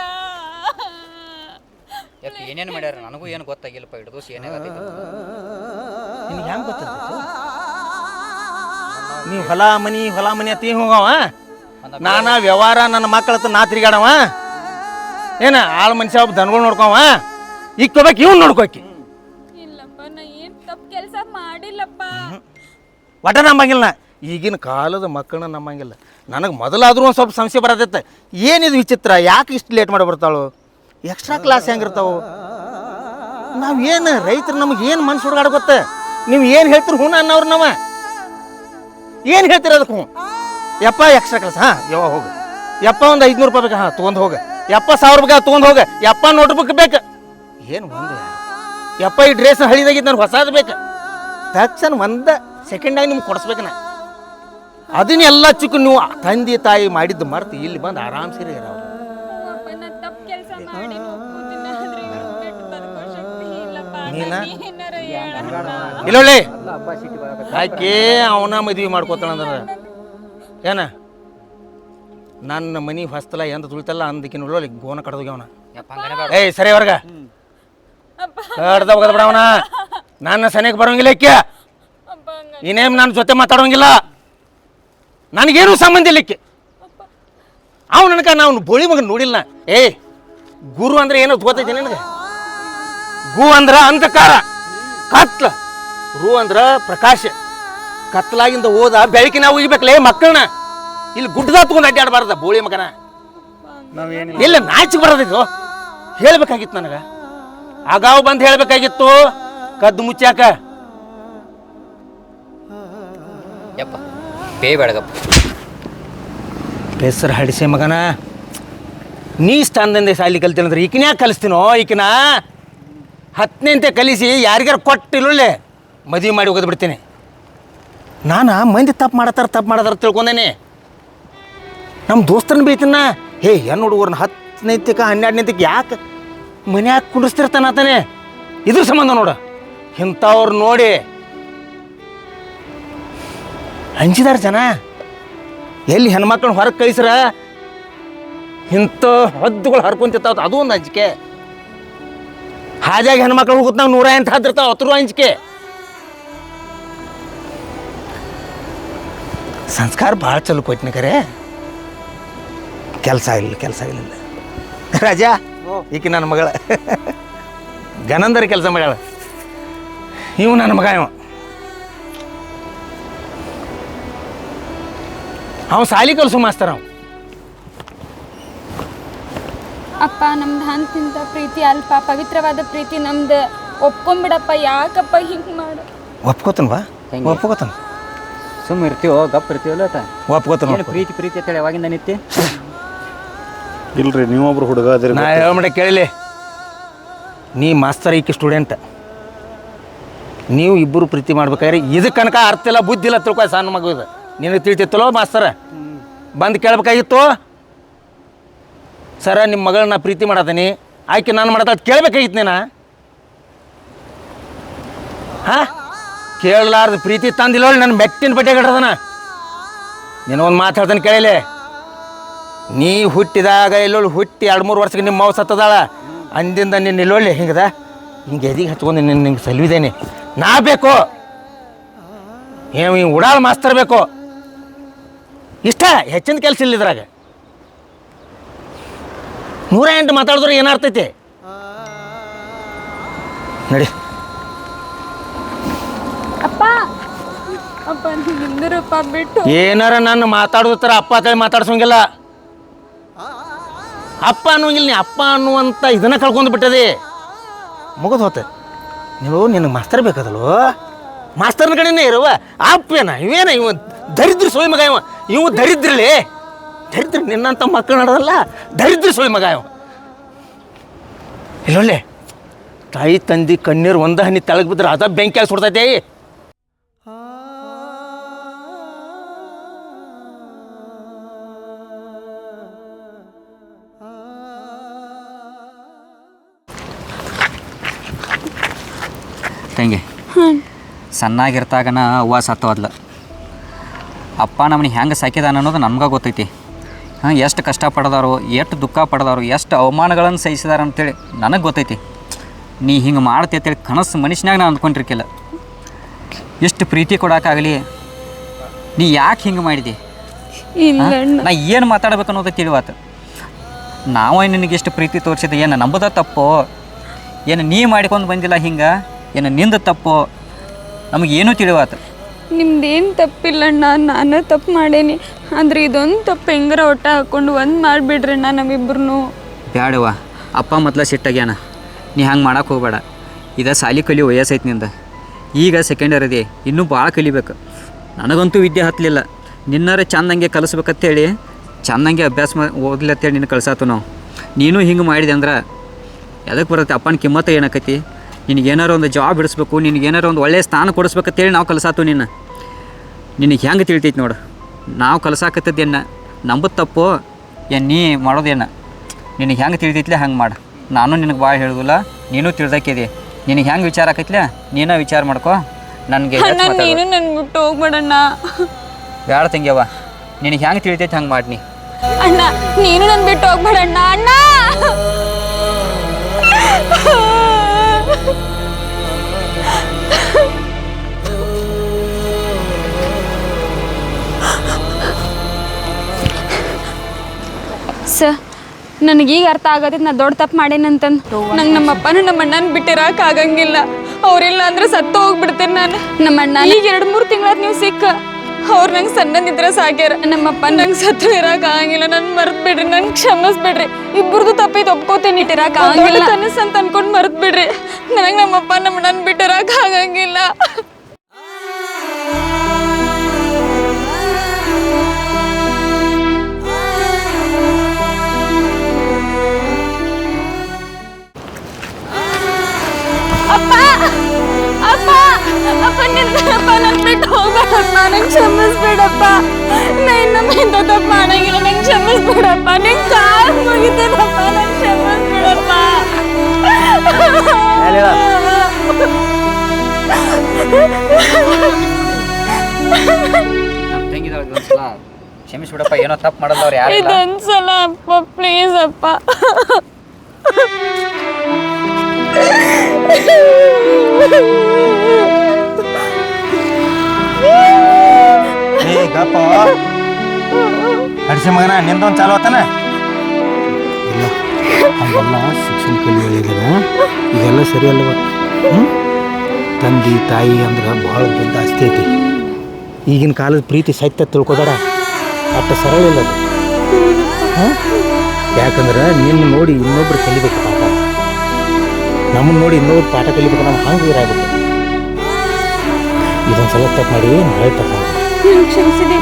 ಯಾಕೆ ಏನೇನು ಮಾಡ್ಯಾರ ನನಗೂ ಏನು ಗೊತ್ತಾಗಿಲ್ಲಪ್ಪ. ಹಿಡಿದು ಏನಾಗತ್ತೈತೆ ನಿನಗೆ ಹೆಂಗೆ ಗೊತ್ತಿರ್ತೈತಿ? ನೀವು ಹೊಲ ಮನಿ ಅತಿ ಹೋಗವ, ನಾನಾ ವ್ಯವಹಾರ ನನ್ನ ಮಕ್ಕಳ ಹತ್ರ ನಾ ತಿರುಗಾಡವ, ಏನ ಆಳು ಮನುಷ್ಯ ಒಬ್ಬ ದನಗಳು ನೋಡ್ಕೊವ, ಇಕ್ಕೋಬೇಕು ಇವ್ನು ನೋಡ್ಕೋಕಿ. ಇಲ್ಲಪ್ಪ ನಾ ಏನ್ ತಪ್ಪು ಕೆಲಸ ಮಾಡಿಲ್ಲಪ್ಪ. ಒಟ ನಂಬಂಗಿಲ್ಲ ನಾ. ಈಗಿನ ಕಾಲದ ಮಕ್ಕಳನ್ನ ನಂಬಂಗಿಲ್ಲ. ನನಗೆ ಮೊದಲಾದ್ರೂ ಒಂದು ಸ್ವಲ್ಪ ಸಂಶಯ ಬರತೈತೆ, ಏನಿದು ವಿಚಿತ್ರ, ಯಾಕೆ ಇಷ್ಟು ಲೇಟ್ ಮಾಡಿ ಬರ್ತಾಳು, ಎಕ್ಸ್ಟ್ರಾ ಕ್ಲಾಸ್ ಹೆಂಗಿರ್ತಾವೆ, ನಾವೇನು ರೈತರು ನಮಗೆ ಏನು ಮನ್ಸು ಹುಡುಗಾಡ ಗೊತ್ತೆ, ನೀವು ಏನು ಹೇಳ್ತೀರಿ ಹ್ಞೂ ಅನ್ನೋರು ನಾವ ಏನು ಹೇಳ್ತೀರಿ ಅದಕ್ಕೆ ಹ್ಞೂ. ಯಪ್ಪ ಎಕ್ಸ್ಟ್ರಾ ಕ್ಲಾಸ್, ಹಾಂ ಯಾವಾಗ ಹೋಗು, ಯಪ್ಪ ಒಂದು 500 ರೂಪಾಯಿ ಬೇಕು, ಹಾಂ ತೊಗೊಂಡು ಹೋಗ, ಯಪ್ಪ 1000 ರೂಪಾಯಿ ತೊಗೊಂಡು ಹೋಗ, ಯಪ್ಪ ನೋಟ್ಬುಕ್ ಬೇಕು, ಏನು ಒಂದು ಯಪ್ಪ ಈ ಡ್ರೆಸ್ ಹಳಿದಾಗಿದ್ದು ನಾನು ಹೊಸದು ಬೇಕು, ತಕ್ಷಣ ಒಂದು ಸೆಕೆಂಡಾಗಿ ನಿಮ್ಗೆ ಕೊಡಿಸ್ಬೇಕು ನಾ. ಅದನ್ನೆಲ್ಲ ಚಿಕ್ಕ ನೀವು ತಂದೆ ತಾಯಿ ಮಾಡಿದ್ದು ಮರ್ತು ಇಲ್ಲಿ ಬಂದು ಆರಾಮ್ ಸೀರೆ ಇರೋರು. ನಾ ತಪ್ಪು ಕೆಲಸ ಮಾಡಿ ಹೋಗ್ತೀನಿ ಆದ್ರೆ ಇವ್ರನ್ನ ಬಿಟ್ಟು ಬದುಕೋ ಶಕ್ತಿ ಇಲ್ಲಪ್ಪ. ನೀನ ನೀನರ ಹೇಳಣ್ಣ. ಇಲ್ಲೊಳ್ಳೆ ಹಬ್ಬ ಸಿಟಿ ಬರಬೇಕು. ಆಕೆ ಅವನ ಮದುವೆ ಮಾಡ್ಕೋತಾಳಂದ್ರೆ ಏನ ನನ್ನ ಮನೆ ಹೊಸ್ತಲ ಎಂತ ತುಳಿತಲ್ಲ ಅಂದಕಿನ ಉಳ್ಳೊಳ್ಳಿ ಗೋನ ಕಡ್ದೋಗ್ಯವನ. ಯಪ್ಪ ಹಂಗನೇ ಬೇಡ. ಏಯ್ ಸರಿ ಹೊರ್ಗ ಕಡ್ದ ಹೋಗದ ಬಿಡವನ, ನನ್ನ ಸನಿಗೆ ಬರೋಂಗಿಲ್ಲ ಇಕ್ಕೆ, ಇನ್ನೇಮ್ ನನ್ನ ಜೊತೆ ಮಾತಾಡೋಂಗಿಲ್ಲ, ನನಗೇನು ಸಂಬಂಧ ಇಲ್ಲ ಇಕ್ಕೆ. ಅವ್ ನನಗೆ ನಾವು ಬೋಳಿ ಮಗನ ನೋಡಿಲ್ಲ. ಏಯ್ ಗುರು ಅಂದ್ರೆ ಏನೋ ಗೊತ್ತೈತಿ ನಿನಗೆ? ಗು ಅಂದ್ರ ಅಂಧಕಾರ, ಕತ್ಲ, ರು ಅಂದ್ರ ಪ್ರಕಾಶ. ಕತ್ಲಾಗಿಂದ ಹೋದ ಬೆಳಕಿನ ಉಗಿಬೇಕಲೇ ಮಕ್ಕಳನ್ನ. ಇಲ್ಲಿ ಗುಡ್ಡದ ತಗೊಂಡು ಅಡ್ಡಾಡಬಾರ್ದ ಬೋಳಿ ಮಗನ. ನಾವೇನಿಲ್ಲ ಇಲ್ಲ ನಾಚಿಗೆ ಬರೋದಿತ್ತು, ಹೇಳ್ಬೇಕಾಗಿತ್ತು ನನಗೆ, ಆಗಾವ್ ಬಂದು ಹೇಳ್ಬೇಕಾಗಿತ್ತು, ಕದ್ದು ಮುಚ್ಚಾಕ. ಯಪ್ಪ ಬೇಡಗಪ್ಪ. ಹೆಸರು ಹಡಿಸೆ ಮಗನ, ನೀ ಸ್ಥಾನದಿಂದ ಸಾಲಿ ಕಲ್ತಿಲ್ಲ ಈಕಿನ ಯಾಕೆ ಕಲಿಸ್ತೀನೋ? ಈಕಿನ 10ನೇ ಕಲಿಸಿ ಯಾರಿಗಾರು ಕೊಟ್ಟಿಲ್ಲೇ ಮದುವೆ ಮಾಡಿ ಹೋಗೋದು ಬಿಡ್ತೀನಿ. ನಾನು ಮಂದಿ ತಪ್ಪು ಮಾಡತಾರ ತಿಳ್ಕೊಂಡೇನೆ. ನಮ್ಮ ದೋಸ್ತರನ್ನ ಬೈತೀನ, ಹೇ ಹೆಣ್ಣು ಹುಡುಗರನ್ನ 10ನೇತಕ್ಕೆ 12ನೇತಕ್ಕೆ ಯಾಕೆ ಮನ್ಯಾಗ ಕುಂಡಿಸ್ತಿರ್ತಾನ ಆತಾನೆ. ಇದ್ರ ಸಂಬಂಧ ನೋಡು, ಇಂಥವ್ರು ನೋಡಿ ಹಂಚಿದಾರ ಜನ. ಎಲ್ಲಿ ಹೆಣ್ಮಕ್ಳನ್ನ ಹೊರಗೆ ಕಳಿಸ್ರ ಇಂಥ ಹದ್ದುಗಳು ಹರ್ಕೊಂತಿರ್ತಾವ, ಅದು ಒಂದು ಅಂಜಿಕೆ. ಹಾಜಾಗಿ ಹೆಣ್ಮಕ್ಳು ಹೋಗುತ್ತೆ ನಾವು 108 ಹದ್ದಿರ್ತಾವ, ಅದ್ರ ಅಂಜಿಕೆ. ಸಂಸ್ಕಾರ ಭಾಳ ಚಲೋ ಕೊಟ್ಟಿನಿ ಕರೆ, ಕೆಲಸ ಆಗಲಿಲ್ಲ ರಾಜಾ. ಈಕೆ ನನ್ನ ಮಗಳ ಗನಂದರ ಕೆಲಸ ಮಾಡ್ಯಾಳ. ಇವು ನನ್ನ ಮಗ, ಅವ ಸಾಲಿ ಕಲ್ಸು ಮಾಸ್ತರ. ಅವ ಅಪ್ಪ ನಮ್ದು ಹಂತಿಂತ ಪ್ರೀತಿ ಅಲ್ಪ, ಪವಿತ್ರವಾದ ಪ್ರೀತಿ ನಮ್ದು. ಒಪ್ಕೊಂಬಿಡಪ್ಪ, ಯಾಕಪ್ಪ ಹಿಂಗೆ ಮಾಡು? ಒಪ್ಕೋತಾನ ಬಾ, ಒಪ್ಕೋತಾನ. ಸುಮ್ಮ ಇರ್ತೀವೋ ಗಪ್ ಇರ್ತೀವಲ್ಲ ಒಪ್ಕೋತಾನ. ಪ್ರೀತಿ ಅಂತೇಳಿ ಯಾವಾಗಿಂದ ನಿತ್ತಿ ಇಲ್ರಿ, ನೀವೊಬ್ರು ಹುಡುಗ ಅದಿರಿ. ನಾ ಹೇಳ್ಮಡ ಕೇಳಲಿ, ನೀ ಮಾಸ್ತರ್ ಈಕೆ ಸ್ಟೂಡೆಂಟ್, ನೀವು ಇಬ್ಬರು ಪ್ರೀತಿ ಮಾಡ್ಬೇಕಾದ್ರೆ ಇದಕ್ಕೆ ಕನಕ ಅರ್ಥ ಇಲ್ಲ, ಬುದ್ಧಿ ಇಲ್ಲ ತಿಳ್ಕೊ. ಸಣ್ಣ ಮಗು ಇದು ನಿನಗೆ ತಿಳಿತಿತ್ತಲೋ ಮಾಸ್ತರ? ಬಂದು ಕೇಳ್ಬೇಕಾಗಿತ್ತು, ಸರ ನಿಮ್ಮ ಮಗಳನ್ನ ಪ್ರೀತಿ ಮಾಡತೀನಿ, ಆಕೆ ನಾನು ಮಾಡತ್ತ ಕೇಳ್ಬೇಕಾಗಿತ್ತು ನೀನು. ಹಾಂ ಕೇಳಲಾರ್ದು ಪ್ರೀತಿ ತಂದಿಲ್ಲ ನನ್ನ ಮೆಟ್ಟಿನ ಬಟ್ಟೆ ಕಟ್ಟದನ. ನೀನೊಂದು ಮಾತು ಹೇಳ್ತಾನೆ ಕೇಳಲಿ, ನೀ ಹುಟ್ಟಿದಾಗ ಇಲ್ಲೊಳ್ಳಿ ಹುಟ್ಟಿ 2-3 ವರ್ಷಕ್ಕೆ ನಿಮ್ಮ ಮಾವು ಸತ್ತದಾಳ ಅಂದಿಂದ ನಿನ್ನ ಇಲ್ಲೊಳ್ಳಿ ಹಿಂಗದ ಹಿಂಗೆ ಎದಿಗೆ ಹಚ್ಕೊಂಡು ನಿಂಗೆ ಸಲ್ವಿದೇನೆ ನಾ ಬೇಕು, ಹಿಂಗೆ ಉಡಾಳ ಮಾಸ್ತರ್ ಬೇಕು, ಇಷ್ಟ ಹೆಚ್ಚಿನ ಕೆಲಸ ಇಲ್ಲ ಇದ್ರಾಗ. 108 ಮಾತಾಡಿದ್ರೆ ಏನಾಗ್ತೈತಿ ನಡಿ. ಅಪ್ಪ ಅಪ್ಪ ನಿಂದಿರಪ್ಪ, ಬಿಟ್ಟು ಏನಾರ ನಾನು ಮಾತಾಡೋದ್ರ ಅಪ್ಪ ಅಂತೇಳಿ ಮಾತಾಡ್ಸೋಂಗಿಲ್ಲ. ಅಪ್ಪ ಅನ್ನೋಂಗಿಲ್ಲ, ನೀ ಅಪ್ಪ ಅನ್ನುವಂಥ ಇದನ್ನ ಕಳ್ಕೊಂಡು ಬಿಟ್ಟದೆ, ಮುಗಿದು ಹೋತ. ನೀವು ನಿನಗೆ ಮಾಸ್ತರ್ ಬೇಕದಲ್ವ, ಮಾಸ್ತರ್ನ ಕಡೆನೇ ಇರುವ ಅಪ್ಪೇನ ಇವೇನ ಇವ ದರಿದ್ರ ಸೋಯ್ ಮಗ, ಇವ ದರಿದ್ರಲೇ ದರಿದ್ರ. ನಿನ್ನಂಥ ಮಕ್ಕಳು ನಡೆದಲ್ಲ ದರಿದ್ರ ಸೋಯ್ ಮಗ ಇವ. ಇಲ್ಲೊಳ್ಳೆ ತಾಯಿ ತಂದಿ ಕಣ್ಣೀರು ಒಂದ ಹನಿ ತೆಳಗೆ ಬಿದ್ರೆ ಅದ ಬೆಂಕಿ ಸುಡ್ತೈತೆ. ತಂಗಿ ಸಣ್ಣಾಗಿರ್ತಾಗನ ಅವ್ವ ಸತ್ತೋದ್ಲ. ಅಪ್ಪ ನಮ್ಮನ್ನ ಹೆಂಗೆ ಸಾಕಿದಾನ ಅನ್ನೋದು ನಮ್ಗೆ ಗೊತ್ತೈತಿ. ಎಷ್ಟು ಕಷ್ಟಪಡ್ದಾರೋ, ಎಷ್ಟು ದುಃಖ ಪಡ್ದಾರೋ, ಎಷ್ಟು ಅವಮಾನಗಳನ್ನು ಸಹಿಸಿದಾರ ಅಂತೇಳಿ ನನಗೆ ಗೊತ್ತೈತಿ. ನೀ ಹಿಂಗೆ ಮಾಡ್ತಿ ಅಂತೇಳಿ ಕನಸು ಮನುಷ್ಯನಾಗ ನಾನು ಅಂದ್ಕೊಂಡಿರ್ಕಿಲ್ಲ. ಎಷ್ಟು ಪ್ರೀತಿ ಕೊಡೋಕ್ಕಾಗಲಿ, ನೀ ಯಾಕೆ ಹಿಂಗೆ ಮಾಡಿದಿ? ನಾ ಏನು ಮಾತಾಡ್ಬೇಕು ಅನ್ನೋದು ತಿಳಿವಾತು. ನಾವು ನಿನಗೆ ಎಷ್ಟು ಪ್ರೀತಿ ತೋರಿಸಿದೆ, ಏನು ನಂಬುದ ತಪ್ಪೋ, ಏನು ನೀ ಮಾಡಿಕೊಂಡು ಬಂದಿಲ್ಲ ಹಿಂಗೆ, ಏನು ನಿಂದು ತಪ್ಪೋ, ನಮಗೇನೂ ತಿಳಿವಾತು. ನಿಮ್ದೇನು ತಪ್ಪಿಲ್ಲಣ್ಣ, ನಾನು ತಪ್ಪು ಮಾಡೇನಿ. ಅಂದ್ರೆ ಇದೊಂದು ತಪ್ಪು ಹೆಂಗಾರ ಒಟ್ಟ ಹಾಕ್ಕೊಂಡು ಒಂದು ಮಾಡಿಬಿಡ್ರಣ್ಣ ನಮ್ಮಿಬ್ಬರನ್ನು. ಬ್ಯಾಡವ್ವ, ಅಪ್ಪ ಮೊದಲ ಸಿಟ್ಟಾಗ್ಯಾನ. ನೀ ಹಂಗೆ ಮಾಡಕ್ಕೆ ಹೋಗ್ಬೇಡ. ಇದು ಸಾಲಿ ಕಲಿಯೋ ವಯಸ್ಸೈತಿ ನಿಂದ. ಈಗ ಸೆಕೆಂಡ್ ಇಯರ್ ಇದೆ, ಇನ್ನೂ ಭಾಳ ಕಲಿಬೇಕು. ನನಗಂತೂ ವಿದ್ಯೆ ಹತ್ತಲಿಲ್ಲ. ನಿನ್ನಾರ ಚಂದಂಗೆ ಕಲಿಸ್ಬೇಕಂತೇಳಿ ಚಂದಂಗೆ ಅಭ್ಯಾಸ ಓದ್ಲಿ ಅಂತೇಳಿ ನಿನ್ನ ಕಳ್ಸಾತು ನಾವು. ನೀನು ಹಿಂಗೆ ಮಾಡಿದೆ ಅಂದ್ರೆ ಎದಕ್ಕೆ ಬರುತ್ತೆ? ಅಪ್ಪನ ಕಿಮ್ಮತ್ತ ಏನಾಕೈತಿ? ನಿನಗೇನಾರು ಒಂದು ಜಾಬ್ ಹಿಡಿಸ್ಬೇಕು, ನಿನಗೇನಾರು ಒಂದು ಒಳ್ಳೆಯ ಸ್ಥಾನ ಕೊಡಿಸ್ಬೇಕಂತೇಳಿ ನಾವು ಕಲ್ಸಾತು ನಿನಗೆ ಹೆಂಗೆ ತಿಳಿತೈತಿ ನೋಡು. ನಾವು ಕಲ್ಸಾಕತ್ತದ್ದೇನ ನಂಬುದು ತಪ್ಪು ಏನು ನೀ ಮಾಡೋದೇನ ನಿನಗೆ ಹೆಂಗೆ ತಿಳಿತೈತ್ಲೆ ಹಂಗೆ ಮಾಡು. ನಾನು ನಿನಗೆ ಭಾಳ ಹೇಳೋದಿಲ್ಲ, ನೀನು ತಿಳ್ದಾಕಿದೆ. ನಿನಗೆ ಹೆಂಗೆ ವಿಚಾರ ಆಕೈತ್ಲೆ ನೀನು ವಿಚಾರ ಮಾಡ್ಕೊ. ನನಗೆ ನೀನು ನನ್ನ ಬಿಟ್ಟು ಹೋಗ್ಬೇಡಣ್ಣ. ಬ್ಯಾಡ ತಂಗ್ಯವ್ವ, ನಿನಗೆ ಹೆಂಗೆ ತಿಳಿತೈತಿ ಹಂಗೆ ಮಾಡಿ. ಅಣ್ಣ ನೀನು ನನ್ನ ಬಿಟ್ಟು ಹೋಗ್ಬೇಡಣ್ಣ. ಅಣ್ಣ ಸರ್, ನನಗೀಗ ಅರ್ಥ ಆಗತ್ತೈತೆ ನಾ ದೊಡ್ಡ ತಪ್ಪು ಮಾಡೇನಂತಂದು. ನಂಗೆ ನಮ್ಮ ಅಪ್ಪನ ನಮ್ಮ ಅಣ್ಣನ ಬಿಟ್ಟಿರಕ್ಕೆ ಆಗಂಗಿಲ್ಲ. ಅವರಿಲ್ಲ ಅಂದ್ರೆ ಸತ್ತು ಹೋಗ್ಬಿಡ್ತೇನೆ ನಾನು. ನಮ್ಮ ಅಣ್ಣ ಈಗ 2-3 ತಿಂಗಳಾದ ನೀವು ಸಿಕ್ಕ, ಅವ್ರು ನಂಗೆ ಸಣ್ಣದಿದ್ರೆ ಸಾಕ್ಯಾರ. ನಮ್ಮಪ್ಪ ನಂಗೆ ಸತ್ತು ಇರಕ್ಕೆ ಆಗಂಗಿಲ್ಲ. ನನ್ನ ಮರ್ತು ಬಿಡ್ರಿ, ನಂಗೆ ಕ್ಷಮಿಸ್ಬಿಡ್ರಿ. ಇಬ್ಬರದು ತಪ್ಪೈತೆ ಒಪ್ಕೋತೇನೆ. ಇಟ್ಟಿರಕ್ಕೆ ಆಗಂಗಿಲ್ಲ ಕನಸು ಅಂತ ಅನ್ಕೊಂಡು ಮರ್ತು ಬಿಡ್ರಿ. ನನಗೆ ನಮ್ಮಪ್ಪ ನಮ್ಮ ಅಣ್ಣನ ಬಿಟ್ಟಿರಕ್ಕೆ ಆಗಂಗಿಲ್ಲ. ಅಪ್ಪ ಅಪ್ಪ ಅಪ್ಪ ನಿನ್ನಪ್ಪ ನನ್ನ ಬಿಟ್ಟು ಹೋಗ್ಬೇಡಪ್ಪ. ನಂಗೆ ಕ್ಷಮಿಸ್ಬೇಡಪ್ಪ. ನಾ ಇನ್ನೊಮ್ಮೆ ಇಂಥ ತಪ್ಪು ಮಾಡಂಗಿಲ್ಲ. ನಂಗೆ ಕ್ಷಮಿಸ್ಬೇಡಪ್ಪ. ನಿಂಗೆ ಕಾಲು ಮುಗಿತೇನಪ್ಪ. ನಂಗೆ ಕ್ಷಮಿಸ್ಬೇಡಪ್ಪ. ನಮ್ಮ ತಂಗಿದವ್ರಿಗೆ ಒಂದ್ಸಲ ಕ್ಷಮಿಸ್ಬಿಡಪ್ಪ. ಏನೋ ತಪ್ಪು ಮಾಡೋದವ್ರು ಯಾರು ಇದೊಂದ್ಸಲ ಅಪ್ಪ, ಪ್ಲೀಸ್ ಅಪ್ಪ. ಗಪ್ಪ ಹಡ್ಸಿ ಮಗನ ನಿಂದೊಂದು ಚಾಲು ಆತಾನ ಇಲ್ಲ ಹಂಗೆಲ್ಲ ಶಿಕ್ಷಣ ಕಲಿಯೋದ ಇದೆಲ್ಲ ಸರಿ ಅಲ್ವ? ತಂದೆ ತಾಯಿ ಅಂದ್ರೆ ಭಾಳ ದೊಡ್ಡ ಆಸ್ತಿ ಐತಿ. ಈಗಿನ ಕಾಲದ ಪ್ರೀತಿ ಸತ್ಯ ತಿಳ್ಕೊದಾರ ಅಷ್ಟು ಸರಳ ಇಲ್ಲ ಅದು. ಯಾಕಂದ್ರೆ ನಿನ್ನ ನೋಡಿ ಇನ್ನೊಬ್ರು ಕಲಿಬೇಕು ಪಾಠ, ನಮ್ಮನ್ನು ನೋಡಿ ಇನ್ನೊಬ್ರು ಪಾಠ ಕಲಿಬೇಕು. ನಾವು ಹಂಗೆ ಇರಾಗಬೇಕು. ಇದೊಂದು ಸಲ ತಪ್ಪು ಮಾಡಿ ನಾಳೆ ತಪ್ಪು ಮಾಡಿ ಕ್ಷಮಿಸಿದೆ.